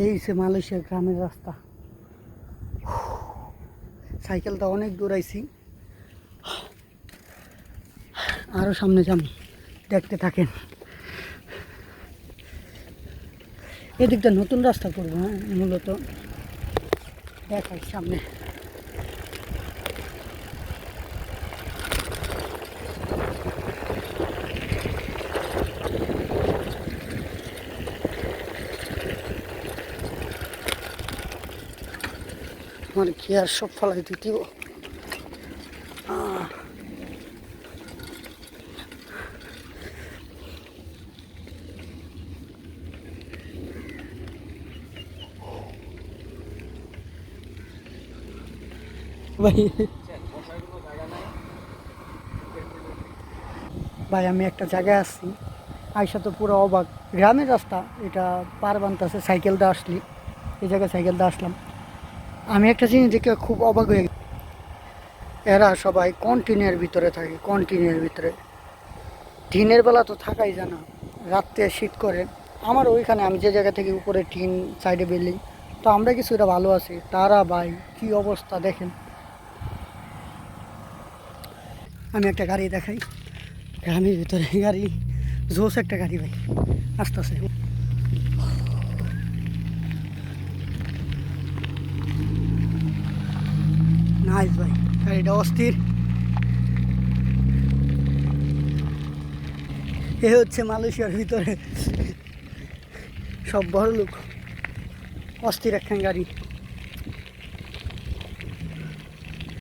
এই সে মালয়েশিয়ার গ্রামের রাস্তা। সাইকেলটা অনেক দূর আইছি, আরও সামনে যান, দেখতে থাকেন। এদিকটা নতুন রাস্তা করবো, হ্যাঁ মূলত দেখাই সামনে। আমার কি আর সব ফলাই দিতেও ভাই ভাই আমি একটা জায়গায় আসছি, আইসা তো পুরো অবাক। গ্রামের রাস্তা, এটা পার বানতেছে সাইকেল দিয়ে আসলি, এই জায়গায় সাইকেল দিয়ে আসলাম। আমি একটা জিনিস দেখে খুব অবাক হয়ে গেছি, এরা সবাই কন্টিনিউর ভিতরে থাকে, কন্টিনিউর ভিতরে। দিনের বেলা তো থাকাই জানা, রাত্রে শীত করে। আমার ওইখানে আমি যে জায়গা থেকে উপরে টিন সাইডে বিল্ডিং, তো আমরা কিছুটা ভালো আছি, তারা ভাই কি অবস্থা দেখেন। আমি একটা গাড়ি দেখাই, গ্রামের ভিতরে গাড়ি, জোস একটা গাড়ি ভাই আসতেছে। নাইস ভাই, গাড়িটা অস্থির। এ হচ্ছে মালয়েশিয়ার ভিতরে সব বড় লোক, অস্থির একখান গাড়ি।